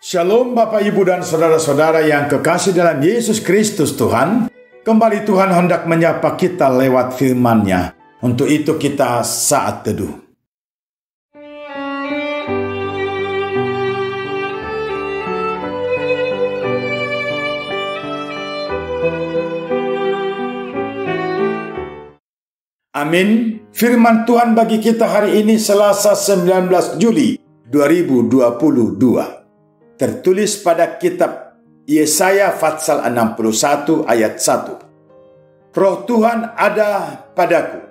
Shalom Bapak Ibu dan Saudara-saudara yang kekasih dalam Yesus Kristus Tuhan. Kembali Tuhan hendak menyapa kita lewat firman-Nya. Untuk itu kita saat teduh. Amin. Firman Tuhan bagi kita hari ini Selasa 19 Juli 2022. Tertulis pada kitab Yesaya pasal 61 ayat 1. Roh Tuhan ada padaku,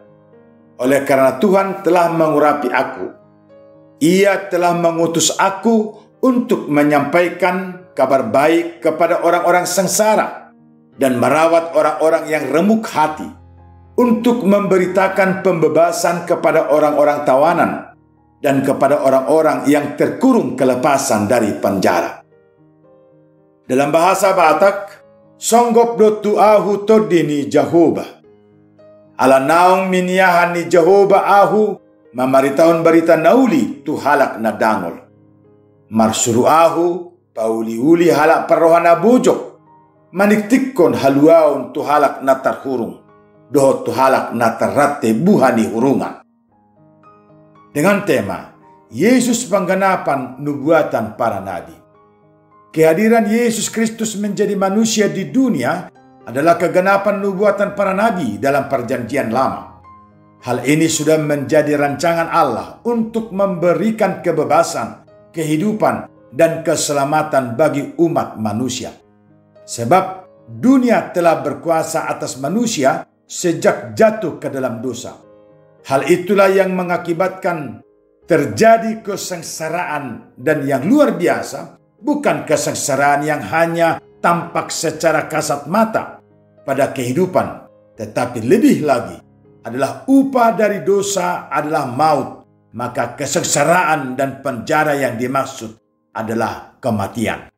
oleh karena Tuhan telah mengurapi aku. Ia telah mengutus aku untuk menyampaikan kabar baik kepada orang-orang sengsara dan merawat orang-orang yang remuk hati, untuk memberitakan pembebasan kepada orang-orang tawanan dan kepada orang-orang yang terkurung kelepasan dari penjara. Dalam bahasa Batak, songgop do tuahu todini Jehovah. Ala naung miniahani Jehovah ahu, mamaritaun berita nauli tu halak na dangol. Marsuru ahu, pauli-uli halak perrohana bujok, maniktikon haluaun tu halak na tarhurung, doh tu halak na terrate buhani hurungan. Dengan tema, Yesus penggenapan nubuatan para nabi. Kehadiran Yesus Kristus menjadi manusia di dunia adalah kegenapan nubuatan para nabi dalam perjanjian lama. Hal ini sudah menjadi rancangan Allah untuk memberikan kebebasan, kehidupan, dan keselamatan bagi umat manusia. Sebab dunia telah berkuasa atas manusia sejak jatuh ke dalam dosa. Hal itulah yang mengakibatkan terjadi kesengsaraan, dan yang luar biasa bukan kesengsaraan yang hanya tampak secara kasat mata pada kehidupan, tetapi lebih lagi adalah upah dari dosa adalah maut. Maka kesengsaraan dan penjara yang dimaksud adalah kematian.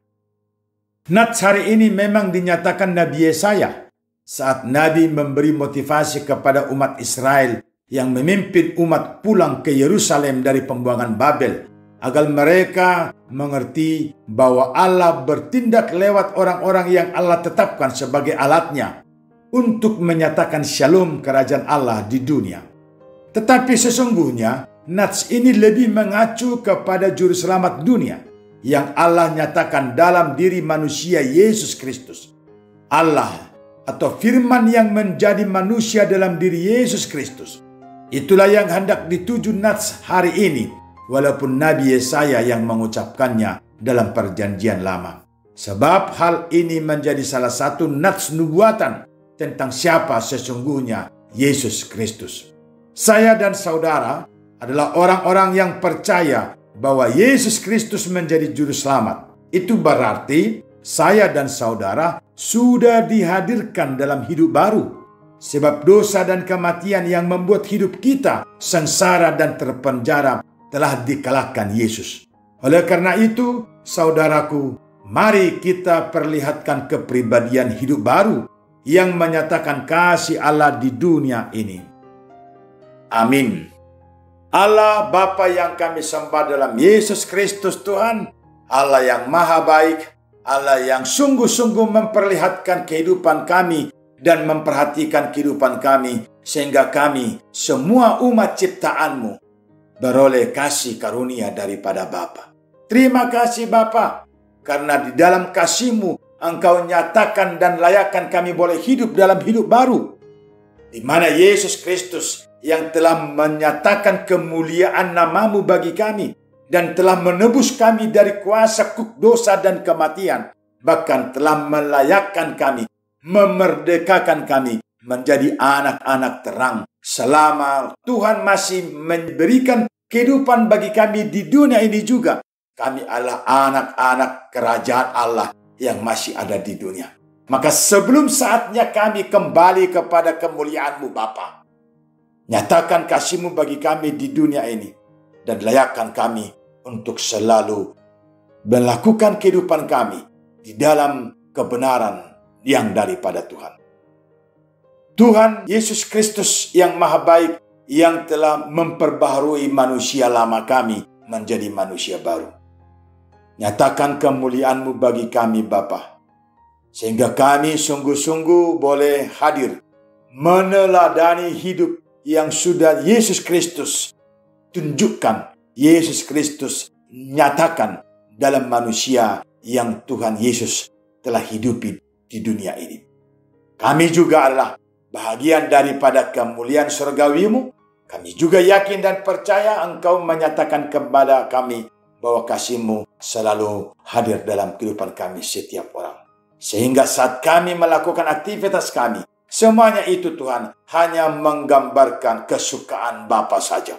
Nats hari ini memang dinyatakan Nabi Yesaya saat Nabi memberi motivasi kepada umat Israel yang memimpin umat pulang ke Yerusalem dari pembuangan Babel, agar mereka mengerti bahwa Allah bertindak lewat orang-orang yang Allah tetapkan sebagai alatnya untuk menyatakan shalom kerajaan Allah di dunia. Tetapi sesungguhnya nats ini lebih mengacu kepada juru selamat dunia yang Allah nyatakan dalam diri manusia Yesus Kristus. Allah atau firman yang menjadi manusia dalam diri Yesus Kristus. Itulah yang hendak dituju nats hari ini, walaupun Nabi Yesaya yang mengucapkannya dalam perjanjian lama. Sebab hal ini menjadi salah satu nats nubuatan tentang siapa sesungguhnya Yesus Kristus. Saya dan saudara adalah orang-orang yang percaya bahwa Yesus Kristus menjadi juru selamat. Itu berarti saya dan saudara sudah dihadirkan dalam hidup baru. Sebab dosa dan kematian yang membuat hidup kita sengsara dan terpenjara telah dikalahkan Yesus. Oleh karena itu, saudaraku, mari kita perlihatkan kepribadian hidup baru yang menyatakan kasih Allah di dunia ini. Amin. Allah Bapa yang kami sembah dalam Yesus Kristus Tuhan, Allah yang maha baik, Allah yang sungguh-sungguh memperlihatkan kehidupan kami dan memperhatikan kehidupan kami, sehingga kami semua umat ciptaan-Mu beroleh kasih karunia daripada Bapa. Terima kasih Bapa, karena di dalam kasih-Mu Engkau nyatakan dan layakkan kami boleh hidup dalam hidup baru, di mana Yesus Kristus yang telah menyatakan kemuliaan nama-Mu bagi kami dan telah menebus kami dari kuasa dosa dan kematian, bahkan telah melayakkan kami, memerdekakan kami menjadi anak-anak terang. Selama Tuhan masih memberikan kehidupan bagi kami di dunia ini juga, kami adalah anak-anak kerajaan Allah yang masih ada di dunia. Maka sebelum saatnya kami kembali kepada kemuliaan-Mu Bapa, nyatakan kasih-Mu bagi kami di dunia ini dan layakkan kami untuk selalu melakukan kehidupan kami di dalam kebenaran yang daripada Tuhan. Tuhan Yesus Kristus yang maha baik, yang telah memperbaharui manusia lama kami menjadi manusia baru. Nyatakan kemuliaan-Mu bagi kami Bapa, sehingga kami sungguh-sungguh boleh hadir meneladani hidup yang sudah Yesus Kristus tunjukkan, Yesus Kristus nyatakan dalam manusia yang Tuhan Yesus telah hidupi di dunia ini. Kami juga adalah bahagian daripada kemuliaan surgawi-Mu. Kami juga yakin dan percaya Engkau menyatakan kepada kami bahwa kasih-Mu selalu hadir dalam kehidupan kami setiap orang. Sehingga saat kami melakukan aktivitas kami, semuanya itu Tuhan hanya menggambarkan kesukaan Bapa saja.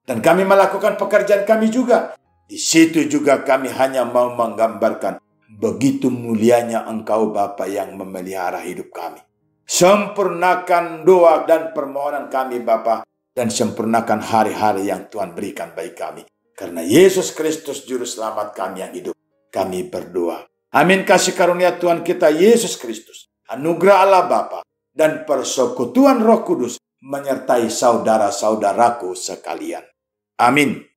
Dan kami melakukan pekerjaan kami juga. Di situ juga kami hanya mau menggambarkan begitu mulianya Engkau Bapa yang memelihara hidup kami. Sempurnakan doa dan permohonan kami Bapa, dan sempurnakan hari-hari yang Tuhan berikan bagi kami. Karena Yesus Kristus Juru Selamat kami yang hidup, kami berdoa. Amin. Kasih karunia Tuhan kita Yesus Kristus, anugerah Allah Bapa, dan persekutuan Roh Kudus menyertai saudara-saudaraku sekalian. Amin.